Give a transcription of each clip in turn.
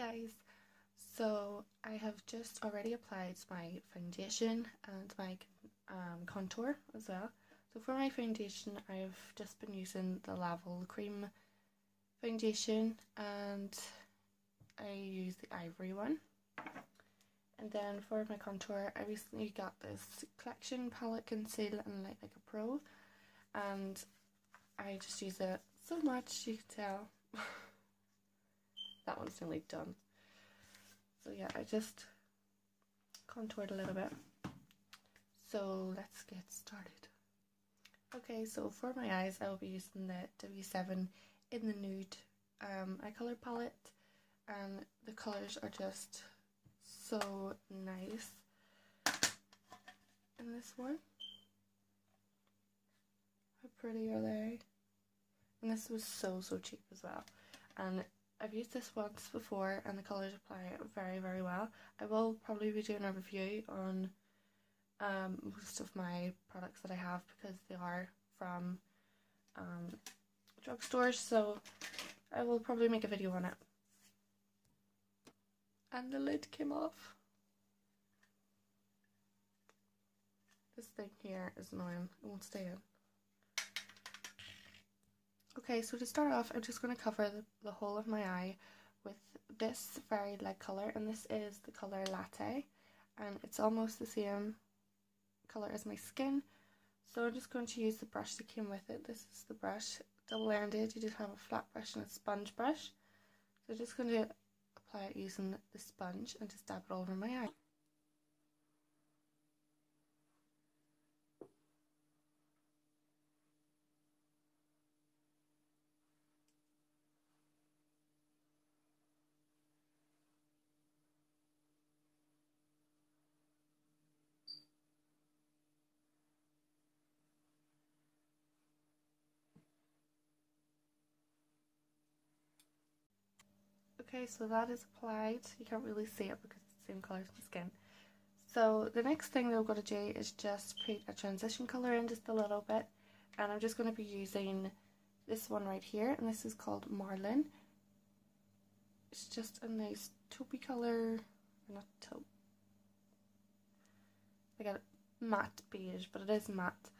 guys, so I have just already applied my foundation and my contour as well. So for my foundation, I've just been using the Laval Cream foundation and I use the ivory one. And then for my contour, I recently got this collection palette Conceal and Light Like a Pro, and I just use it so much, you can tell. That one's nearly done. So yeah, I just contoured a little bit. So let's get started. Okay, so for my eyes, I will be using the W7 in the nude eye color palette, and the colors are just so nice in this one. How pretty are they? And this was so cheap as well. And I've used this once before and the colours apply very well. I will probably be doing a review on most of my products that I have because they are from drugstores, so I will probably make a video on it. And the lid came off. This thing here is annoying, it won't stay in. Okay, so to start off, I'm just going to cover the whole of my eye with this very light colour, and this is the colour Latte, and it's almost the same colour as my skin. So I'm just going to use the brush that came with it. This is the brush, double-ended. You just have a flat brush and a sponge brush. So I'm just going to apply it using the sponge and just dab it all over my eye. Okay, so that is applied. You can't really see it because it's the same colour as my skin. So the next thing that I'm going to do is just put a transition colour in just a little bit. And I'm just going to be using this one right here, and this is called Marlin. It's just a nice taupey colour, not taupe, like a matte beige, but it is matte.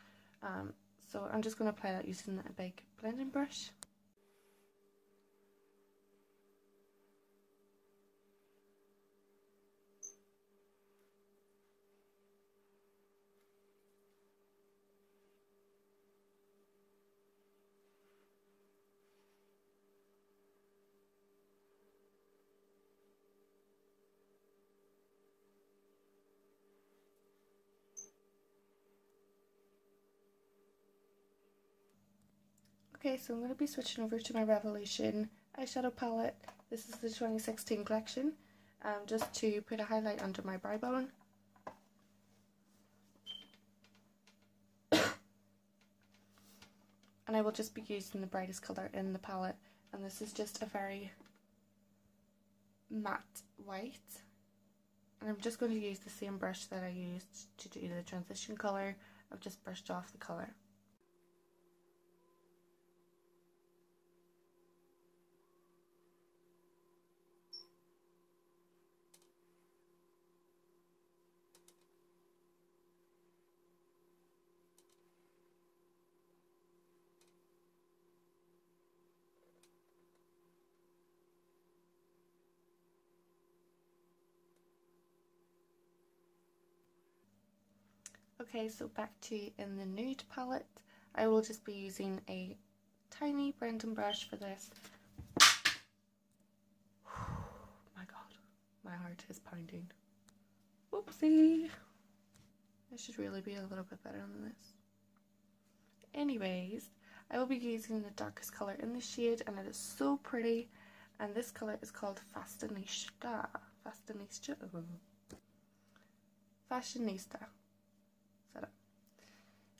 So I'm just going to apply that using a big blending brush. Okay, so I'm going to be switching over to my Revolution eyeshadow palette. This is the 2016 collection, just to put a highlight under my brow bone. And I will just be using the brightest colour in the palette, and this is just a very matte white. And I'm just going to use the same brush that I used to do the transition colour. I've just brushed off the colour. Okay, so back to in the nude palette, I will just be using a tiny blending brush for this. My god, my heart is pounding. Whoopsie! I should really be a little bit better than this. Anyways, I will be using the darkest colour in the shade, and it is so pretty. And this colour is called Fashionista. Fashionista.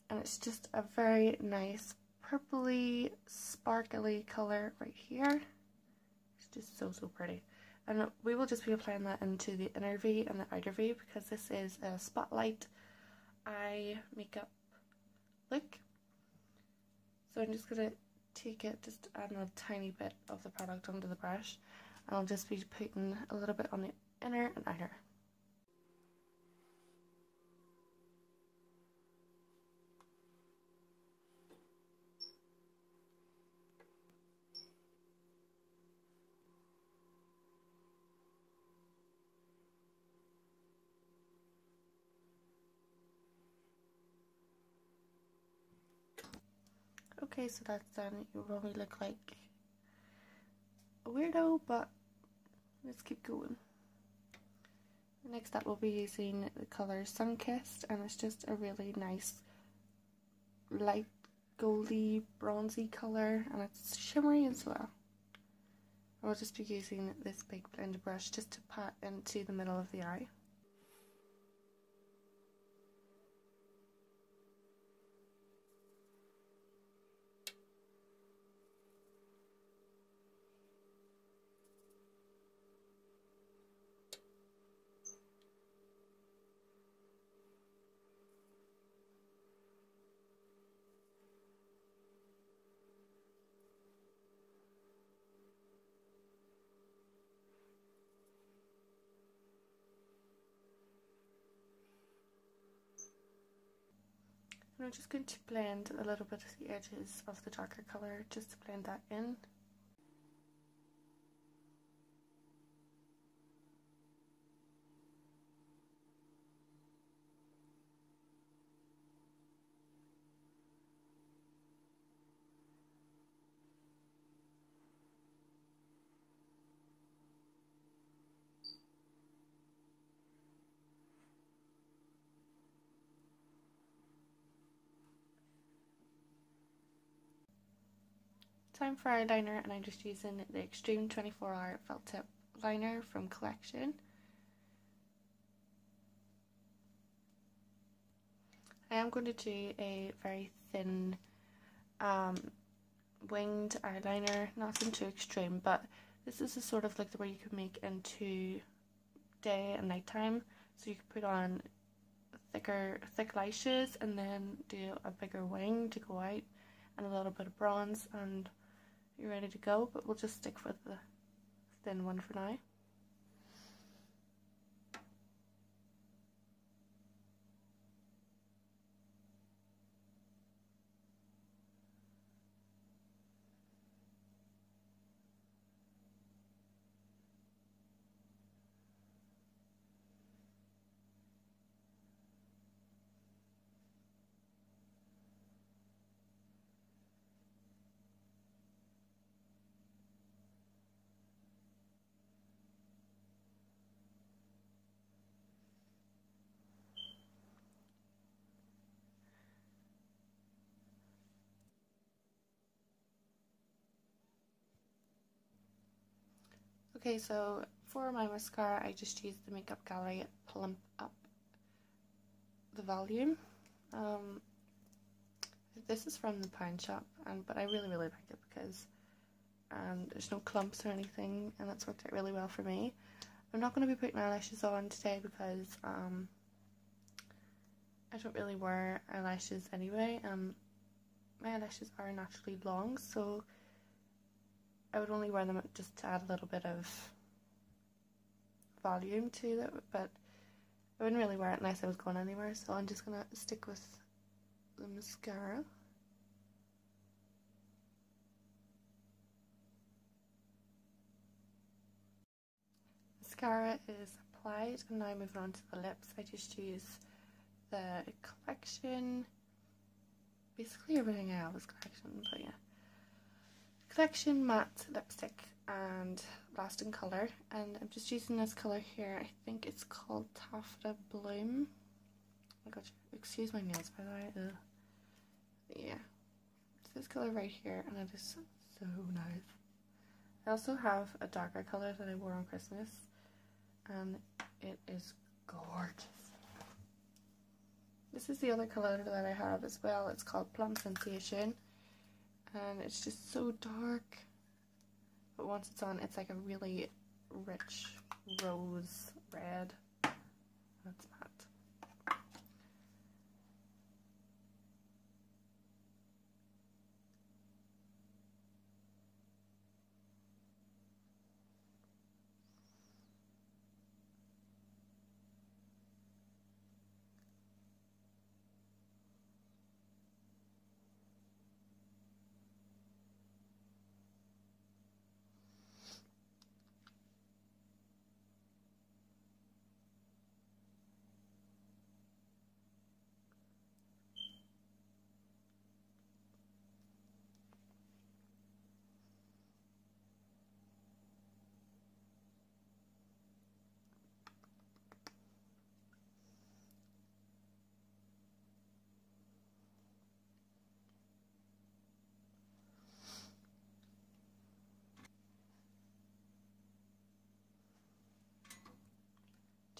And it's just a very nice purpley, sparkly colour right here. It's just so pretty. And we will just be applying that into the inner V and the outer V because this is a spotlight eye makeup look. So I'm just going to take it, just add a tiny bit of the product onto the brush. And I'll just be putting a little bit on the inner and outer. Okay, so that's done. You probably look like a weirdo, but let's keep going. Next up, we'll be using the colour Sunkissed, and it's just a really nice light goldy bronzy colour, and it's shimmery as well. I'll just be using this big blender brush just to pat into the middle of the eye. And I'm just going to blend a little bit of the edges of the darker colour just to blend that in. Time for eyeliner, and I'm just using the Extreme 24-Hour Felt Tip Liner from Collection. I am going to do a very thin winged eyeliner, nothing too extreme, but this is a sort of like the way you could make into day and nighttime. So you could put on thick lashes and then do a bigger wing to go out and a little bit of bronze, and you're ready to go. But we'll just stick with the thin one for now. Okay, so for my mascara, I just used the Makeup Gallery Plump Up the Volume. This is from the Pound Shop, but I really like it because there's no clumps or anything, and that's worked out really well for me. I'm not going to be putting eyelashes on today because I don't really wear eyelashes anyway. My eyelashes are naturally long, so I would only wear them just to add a little bit of volume to it, but I wouldn't really wear it unless I was going anywhere, so I'm just going to stick with the mascara. Mascara is applied, and now moving on to the lips. I just use the Collection, basically everything I have is Collection, but yeah. Collection matte lipstick and lasting colour, and I'm just using this colour here. I think it's called Taffeta Bloom. Oh my god, excuse my nails by the way. Yeah, it's this colour right here, and it is so nice. I also have a darker colour that I wore on Christmas, and it is gorgeous. This is the other colour that I have as well. It's called Plum Sensation, and it's just so dark, but once it's on, it's like a really rich rose red. That's matte.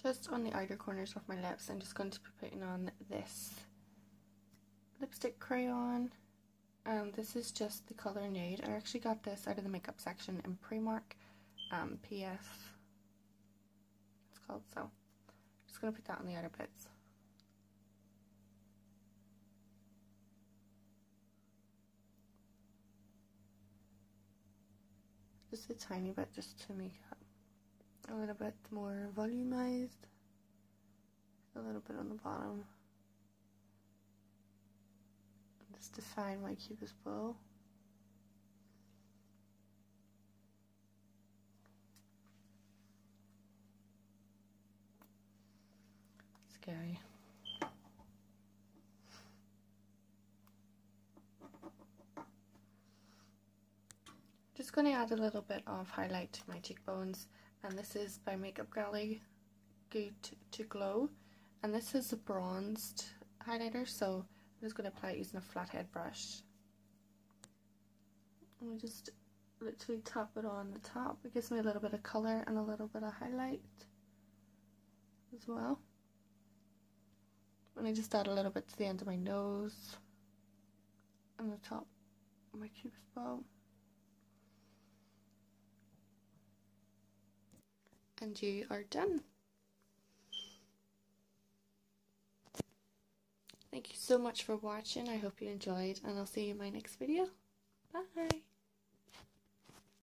Just on the outer corners of my lips, I'm just going to be putting on this lipstick crayon, and this is just the colour Nude. I actually got this out of the makeup section in Primark, PS it's called, so I'm just going to put that on the outer bits. Just a tiny bit, just to make it a little bit more volumized. A little bit on the bottom. Just define my cupid's bow. Scary. Just going to add a little bit of highlight to my cheekbones, and this is by Makeup Gallery, Good to Glow, and this is a bronzed highlighter, so I'm just going to apply it using a flathead brush. And we just literally tap it on the top. It gives me a little bit of colour and a little bit of highlight as well. And I just add a little bit to the end of my nose and the top of my cupid's bow. And you are done. Thank you so much for watching. I hope you enjoyed, and I'll see you in my next video. Bye!